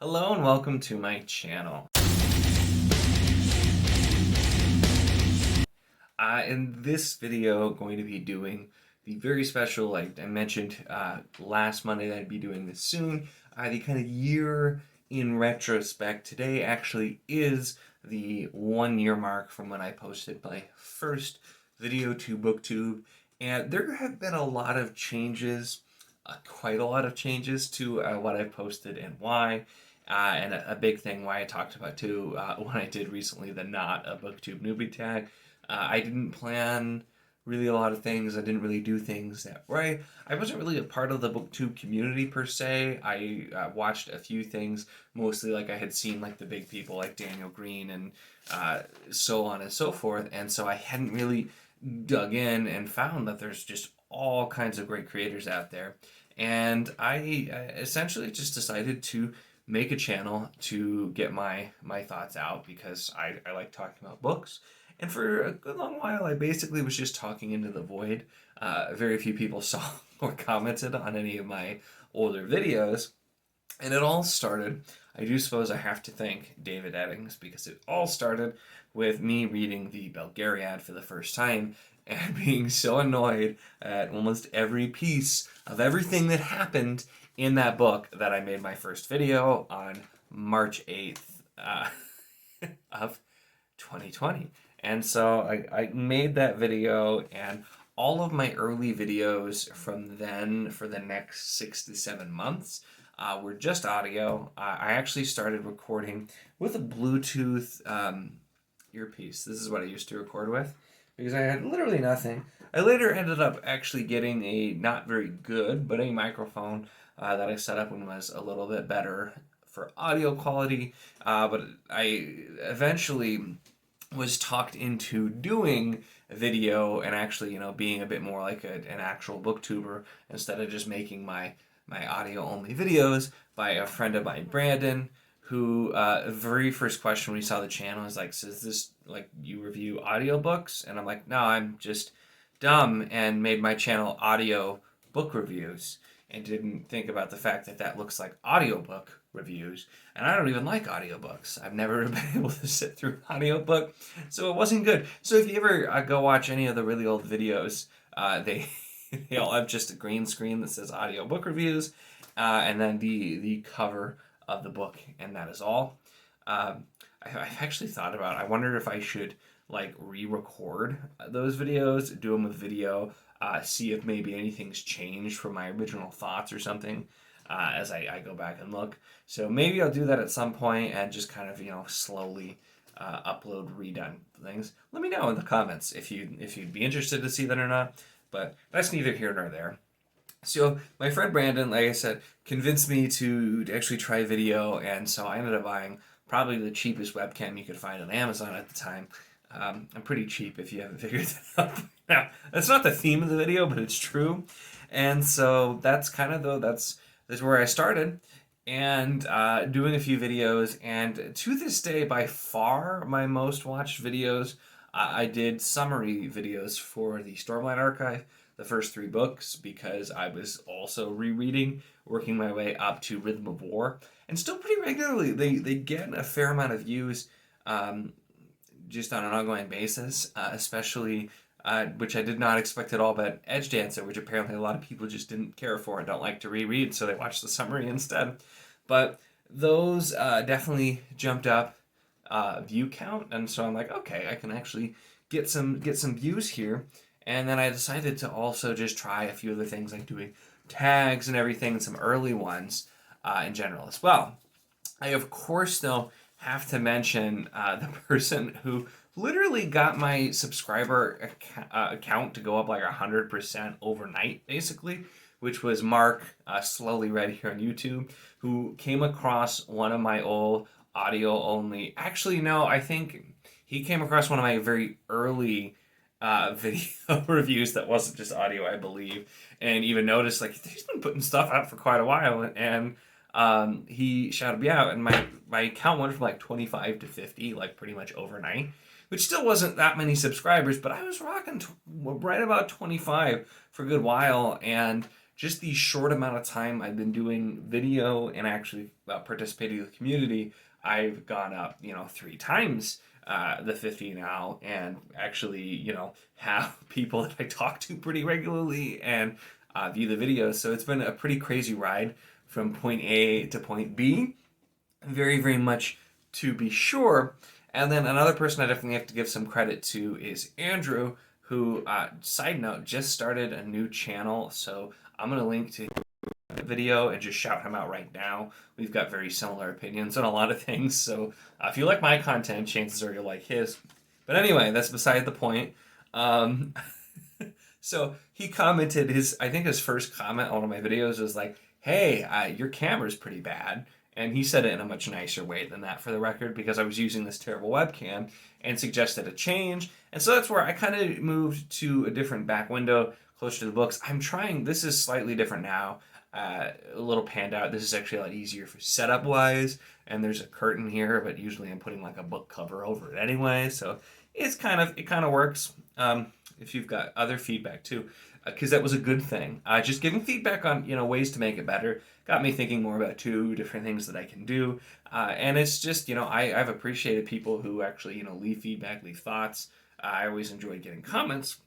Hello and welcome to my channel. In this video, going to be doing the very special, like I mentioned last Monday that I'd be doing this soon, the kind of year in retrospect. Today actually is the 1 year mark from when I posted my first video to Booktube, and there have been a lot of changes, quite a lot of changes to what I've posted and why. And a big thing why I talked about too when I did recently the not a Booktube newbie tag. I didn't plan really a lot of things. I didn't really do things that way. I wasn't really a part of the Booktube community per se. I watched a few things, mostly like I had seen like the big people like Daniel Green and so on and so forth. And so I hadn't really dug in and found that there's just all kinds of great creators out there. And I essentially just decided to make a channel to get my thoughts out because I like talking about books. And for a good long while, I basically was just talking into the void. Very few people saw or commented on any of my older videos. And it all started, I do suppose I have to thank David Eddings, because it all started with me reading the Belgariad for the first time and being so annoyed at almost every piece of everything that happened in that book that I made my first video on March 8th of 2020. And so I made that video, and all of my early videos from then for the next 6 to 7 months were just audio. I actually started recording with a Bluetooth earpiece. This is what I used to record with, because I had literally nothing. I later ended up actually getting a not very good, but a microphone that I set up and was a little bit better for audio quality. But I eventually was talked into doing a video and actually, being a bit more like an actual booktuber instead of just making my audio only videos by a friend of mine, Brandon, who very first question when he saw the channel was like, so is this like you review audiobooks? And I'm like, no, I'm just dumb and made my channel Audio Book Reviews and didn't think about the fact that that looks like audiobook reviews. And I don't even like audiobooks. I've never been able to sit through an audiobook, so it wasn't good. So if you ever go watch any of the really old videos, they all have just a green screen that says Audio Book Reviews, and then the cover of the book, and that is all. I've actually thought about, I wondered if I should like re-record those videos, do them with video, see if maybe anything's changed from my original thoughts or something as I go back and look. So maybe I'll do that at some point and just kind of, slowly upload redone things. Let me know in the comments if you'd be interested to see that or not, but that's neither here nor there. So my friend Brandon, like I said, convinced me to actually try video, and so I ended up buying probably the cheapest webcam you could find on Amazon at the time. I'm pretty cheap if you haven't figured that out. Now, that's not the theme of the video, but it's true. And so that's kind of that's where I started, and doing a few videos. And to this day, by far my most watched videos, I did summary videos for the Stormlight Archive, the first 3 books, because I was also rereading, working my way up to Rhythm of War, and still pretty regularly they get a fair amount of views just on an ongoing basis, especially which I did not expect at all, but Edge Dancer, which apparently a lot of people just didn't care for and don't like to reread, so they watched the summary instead. But those definitely jumped up view count, and so I'm like, okay, I can actually get some views here. And then I decided to also just try a few other things, like doing tags and everything, and some early ones in general as well. I, of course, though, have to mention the person who literally got my subscriber account to go up like 100% overnight, basically, which was Mark, Slowly Read here on YouTube, who came across one of my old audio only. Actually, no, I think he came across one of my very early video reviews that wasn't just audio, I believe, and even noticed like he's been putting stuff out for quite a while, and he shouted me out, and my account went from like 25 to 50 like pretty much overnight, which still wasn't that many subscribers, but I was rocking right about 25 for a good while, and just the short amount of time I've been doing video and actually participating in the community, I've gone up, 3 times the 50 now, and actually, have people that I talk to pretty regularly and view the videos. So it's been a pretty crazy ride from point A to point B. Very, very much to be sure. And then another person I definitely have to give some credit to is Andrew, who, side note, just started a new channel. So I'm going to link to the video and just shout him out right now. We've got very similar opinions on a lot of things. So if you like my content, chances are you'll like his. But anyway, that's beside the point. So he commented I think his first comment on one of my videos was like, hey, your camera's pretty bad. And he said it in a much nicer way than that, for the record, because I was using this terrible webcam, and suggested a change. And so that's where I kind of moved to a different back window closer to the books. I'm trying, this is slightly different now, a little panned out. This is actually a lot easier for setup wise, and there's a curtain here, but usually I'm putting like a book cover over it anyway. So it kind of works. If you've got other feedback too, because that was a good thing. Just giving feedback on ways to make it better got me thinking more about 2 different things that I can do. And it's just I've appreciated people who actually leave feedback, leave thoughts. I always enjoyed getting comments.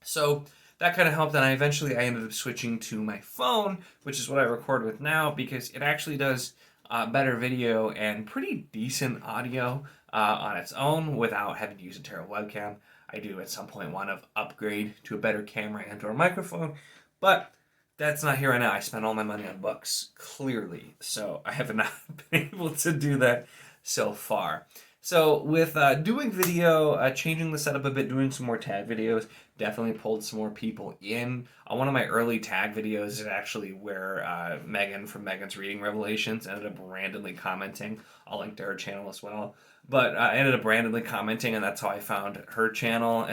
So that kind of helped. And I ended up switching to my phone, which is what I record with now, because it actually does better video and pretty decent audio on its own without having to use a terrible webcam. I do at some point want to upgrade to a better camera and or microphone, but that's not here right now. I spent all my money on books, clearly, so I have not been able to do that so far. So with doing video, changing the setup a bit, doing some more tag videos, definitely pulled some more people in. One of my early tag videos is actually where Megan from Megan's Reading Revelations ended up randomly commenting. I'll link to her channel as well. But I ended up randomly commenting, and that's how I found her channel.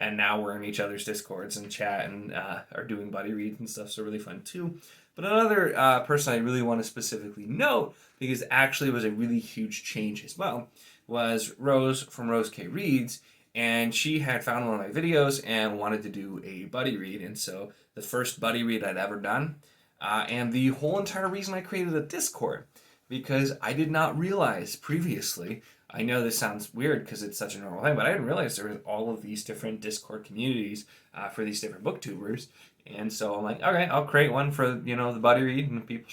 And now we're in each other's Discords and chat and are doing buddy reads and stuff, so really fun too. But another person I really want to specifically note, because actually was a really huge change as well, was Rose from Rose K Reads. And she had found one of my videos and wanted to do a buddy read. And so the first buddy read I'd ever done. And the whole entire reason I created a Discord, because I did not realize previously, I know this sounds weird because it's such a normal thing, but I didn't realize there was all of these different Discord communities for these different booktubers. And so I'm like, okay, I'll create one for, the buddy read, and people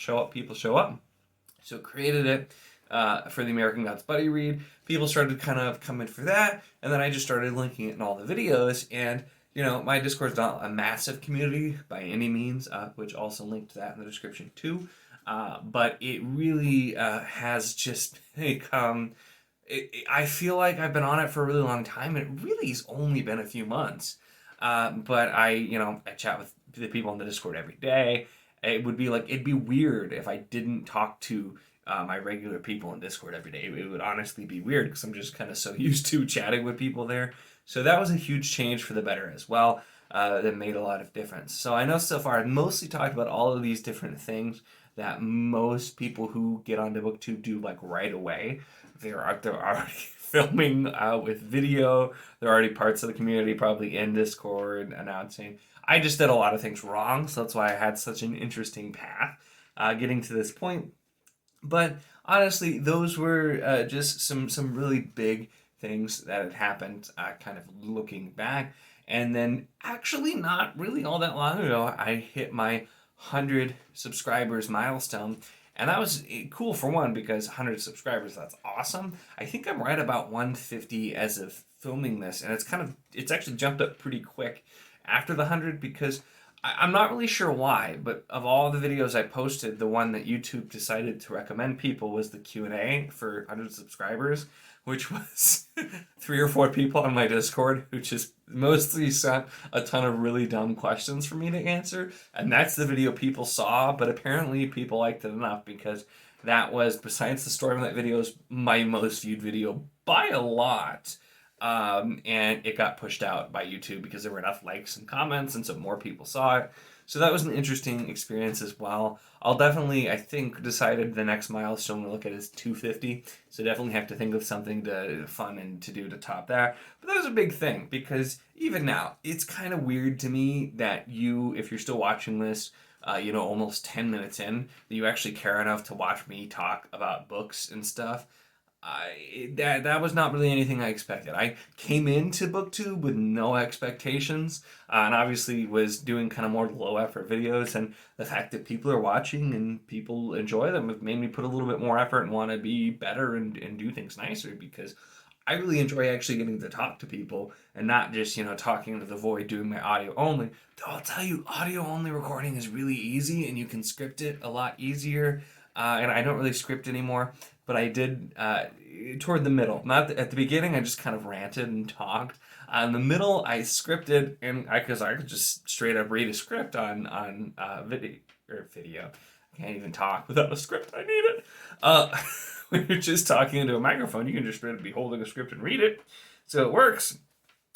show up. So created it for the American Gods buddy read. People started kind of coming for that, and then I just started linking it in all the videos. And my Discord's not a massive community by any means, which also linked to that in the description too. But it really has just become. I feel like I've been on it for a really long time. It really has only been a few months. But I chat with the people in the Discord every day. It'd be weird if I didn't talk to my regular people in Discord every day. It would honestly be weird because I'm just kind of so used to chatting with people there. So that was a huge change for the better as well. That made a lot of difference. So I know so far I've mostly talked about all of these different things that most people who get onto Booktube do right away. They're already filming with video. There are already parts of the community probably in Discord announcing. I just did a lot of things wrong, so that's why I had such an interesting path getting to this point. But honestly, those were just some really big things that had happened kind of looking back. And then actually not really all that long ago, I hit my 100 subscribers milestone. And that was cool for one, because 100 subscribers, that's awesome. I think I'm right about 150 as of filming this, and it's actually jumped up pretty quick after the 100, because I'm not really sure why, but of all the videos I posted, the one that YouTube decided to recommend people was the Q&A for 100 subscribers, which was 3 or 4 people on my Discord who just mostly sent a ton of really dumb questions for me to answer. And that's the video people saw, but apparently people liked it enough, because that was, besides the story of that video, my most viewed video by a lot. And it got pushed out by YouTube because there were enough likes and comments, and so more people saw it. So that was an interesting experience as well. I'll definitely, I think, decided the next milestone to look at is 250. So definitely have to think of something fun and to do to top that. But that was a big thing because even now, it's kind of weird to me that if you're still watching this, almost 10 minutes in, that you actually care enough to watch me talk about books and stuff. That was not really anything I expected. I came into Booktube with no expectations, and obviously was doing kind of more low effort videos, and the fact that people are watching and people enjoy them have made me put a little bit more effort and want to be better and do things nicer, because I really enjoy actually getting to talk to people and not just, talking into the void doing my audio only. Though I'll tell you, audio only recording is really easy and you can script it a lot easier. And I don't really script anymore, but I did toward the middle. Not at the beginning, I just kind of ranted and talked. In the middle, I scripted, and because I could just straight up read a script on video. I can't even talk without a script. I need it. When you're just talking into a microphone, you can just straight up be holding a script and read it, so it works.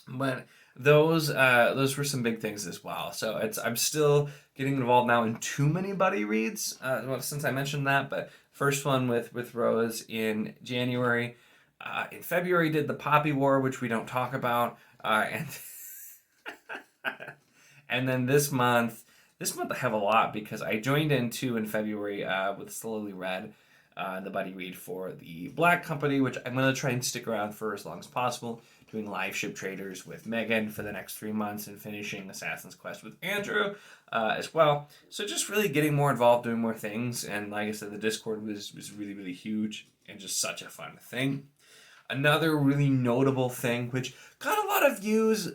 But those were some big things as well. So I'm still getting involved now in too many buddy reads. Since I mentioned that, but first one with Rose in January. In February did the Poppy War, which we don't talk about, and and then this month I have a lot because I joined in too in February with Slowly Read. The buddy read for the Black Company, which I'm going to try and stick around for as long as possible, doing live ship traders with Megan for the next 3 months and finishing Assassin's Quest with Andrew as well. So just really getting more involved, doing more things, and like I said, the Discord was really, really huge and just such a fun thing. Another really notable thing, which got a lot of views,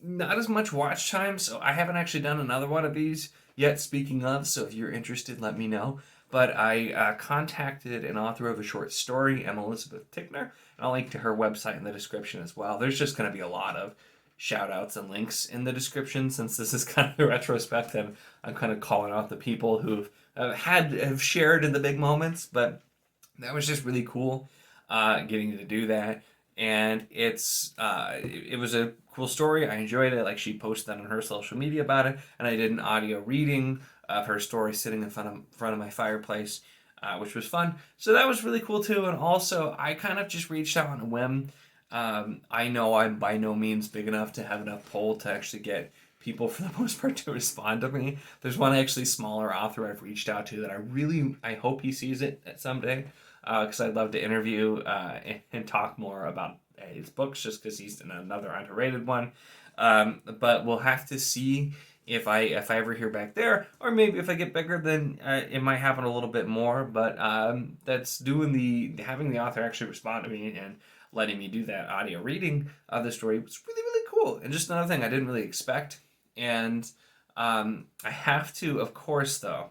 not as much watch time, so I haven't actually done another one of these yet, speaking of, so if you're interested, let me know. But I contacted an author of a short story, Elizabeth Tickner, and I'll link to her website in the description as well. There's just going to be a lot of shout outs and links in the description, since this is kind of a retrospective. I'm kind of calling out the people who've have shared in the big moments, but that was just really cool getting to do that. And it was a cool story. I enjoyed it. Like, she posted that on her social media about it, and I did an audio reading of her story sitting in front of my fireplace, which was fun. So that was really cool too. And also, I kind of just reached out on a whim. I know I'm by no means big enough to have enough pull to actually get people, for the most part, to respond to me. There's one actually smaller author I've reached out to that I hope he sees it someday, because I'd love to interview and talk more about his books, just because he's another underrated one. But we'll have to see if I ever hear back there, or maybe if I get bigger, then it might happen a little bit more. But that's having the author actually respond to me and letting me do that audio reading of the story was really, really cool. And just another thing I didn't really expect. And I have to, of course, though,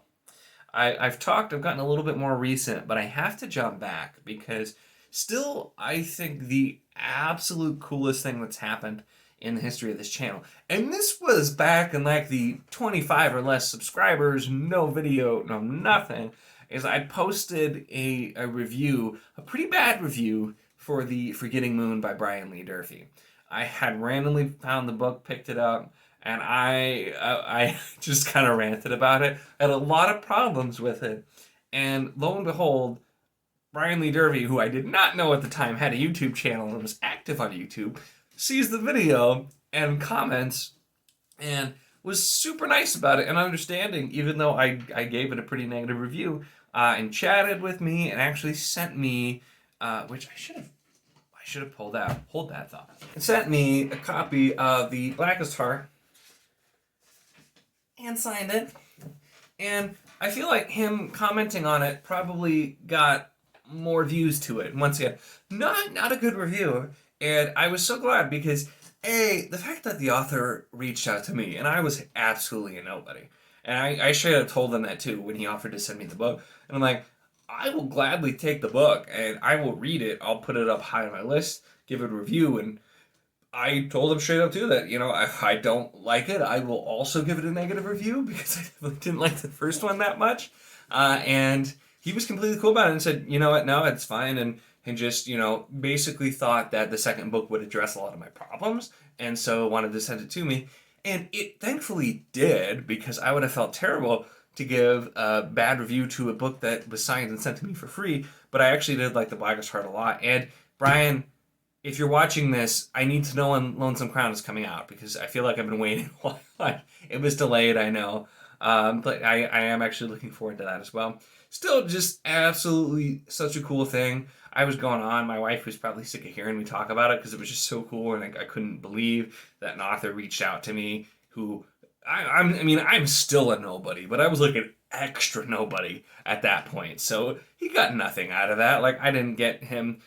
I've gotten a little bit more recent, but I have to jump back because still, I think the absolute coolest thing that's happened in the history of this channel, and this was back in like the 25 or less subscribers, no video, no nothing, is I posted a review, a pretty bad review for the Forgetting Moon by Brian Lee Durfee. I had randomly found the book, picked it up, and I just kind of ranted about it. I had a lot of problems with it, and lo and behold, Brian Lee Durfee, who I did not know at the time had a YouTube channel and was active on YouTube, sees the video and comments and was super nice about it and understanding, even though I gave it a pretty negative review, and chatted with me and actually sent me, which I should have pulled out. Hold that thought. It sent me a copy of The Blackest Heart and signed it. And I feel like him commenting on it probably got more views to it. And once again, not a good review. And I was so glad because, the fact that the author reached out to me, and I was absolutely a nobody. And I should have told him that too when he offered to send me the book. And I'm like, I will gladly take the book and I will read it. I'll put it up high on my list, give it a review. And I told him straight up too that, if I don't like it, I will also give it a negative review because I didn't like the first one that much. And he was completely cool about it and said, you know what, no, it's fine. And just, basically thought that the second book would address a lot of my problems, and so wanted to send it to me. And it thankfully did, because I would have felt terrible to give a bad review to a book that was signed and sent to me for free, but I actually did like The Blackest Heart a lot. And Brian, if you're watching this, I need to know when Lonesome Crown is coming out, because I feel like I've been waiting a while. It was delayed, I know. But I am actually looking forward to that as well. Still, just absolutely such a cool thing. I was going on. My wife was probably sick of hearing me talk about it because it was just so cool, and I couldn't believe that an author reached out to me who I'm still a nobody, but I was like an extra nobody at that point. So he got nothing out of that. Like, I didn't get him.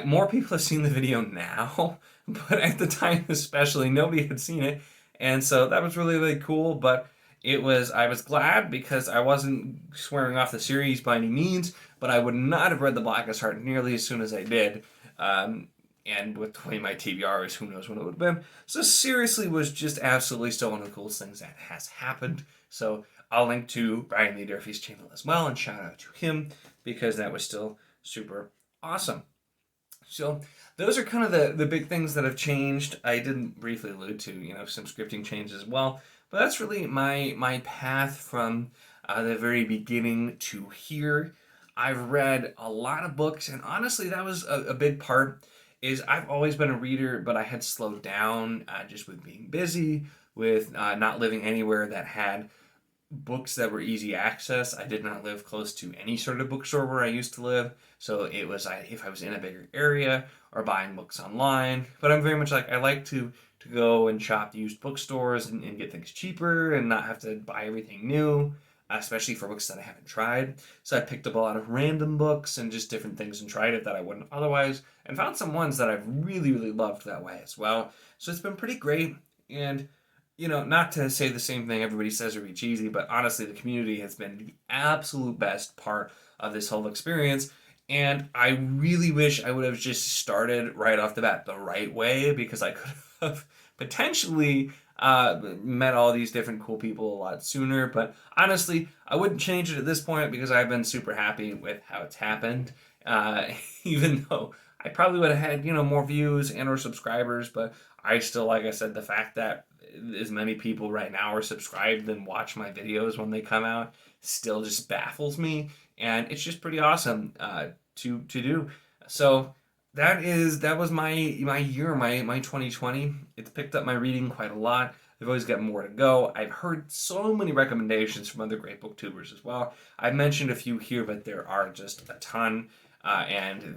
More people have seen the video now, but at the time especially, nobody had seen it. And so that was really, really cool. But I was glad because I wasn't swearing off the series by any means, but I would not have read The Blackest Heart nearly as soon as I did. And with the way my TBR is, who knows when it would have been. So seriously, was just absolutely still one of the coolest things that has happened. So I'll link to Brian Lee Durfee's channel as well, and shout out to him because that was still super awesome. So those are kind of the big things that have changed. I did briefly allude to, some scripting changes as well. But that's really my path from the very beginning to here. I've read a lot of books, and honestly, that was a big part. Is I've always been a reader, but I had slowed down just with being busy, with not living anywhere that had books that were easy access. I did not live close to any sort of bookstore where I used to live, so it was if I was in a bigger area or buying books online. But I'm very much like, I like to go and shop used bookstores and get things cheaper and not have to buy everything new, especially for books that I haven't tried. So I picked up a lot of random books and just different things and tried it that I wouldn't otherwise, and found some ones that I've really, really loved that way as well. So it's been pretty great. And not to say the same thing everybody says or be cheesy, but honestly, the community has been the absolute best part of this whole experience. And I really wish I would have just started right off the bat the right way, because I could have potentially met all these different cool people a lot sooner. But honestly, I wouldn't change it at this point because I've been super happy with how it's happened. Even though I probably would have had, more views and or subscribers, but I still, like I said, the fact that as many people right now are subscribed and watch my videos when they come out still just baffles me, and it's just pretty awesome to do. So that was my year, my 2020. It's picked up my reading quite a lot. I've always got more to go. I've heard so many recommendations from other great booktubers as well. I've mentioned a few here, but there are just a ton. And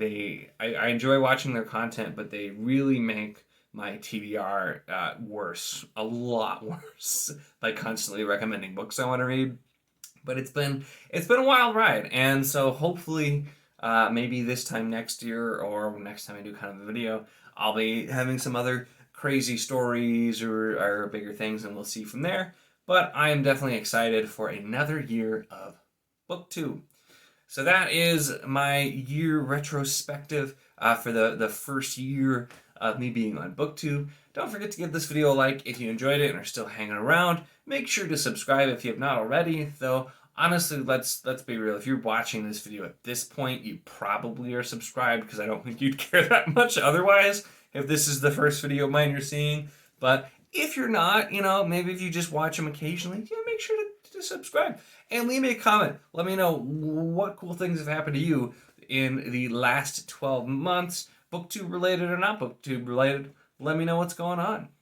I enjoy watching their content, but they really make my TBR worse, a lot worse, by constantly recommending books I want to read. But it's been a wild ride, and so hopefully maybe this time next year, or next time I do kind of a video, I'll be having some other crazy stories or bigger things, and we'll see from there. But I am definitely excited for another year of Booktube. So that is my year retrospective for the first year of me being on Booktube. Don't forget to give this video a like if you enjoyed it and are still hanging around. Make sure to subscribe if you have not already, though honestly, let's be real. If you're watching this video at this point, you probably are subscribed, because I don't think you'd care that much otherwise if this is the first video of mine you're seeing. But if you're not, maybe if you just watch them occasionally, make sure to subscribe. And leave me a comment. Let me know what cool things have happened to you in the last 12 months, Booktube related or not Booktube related. Let me know what's going on.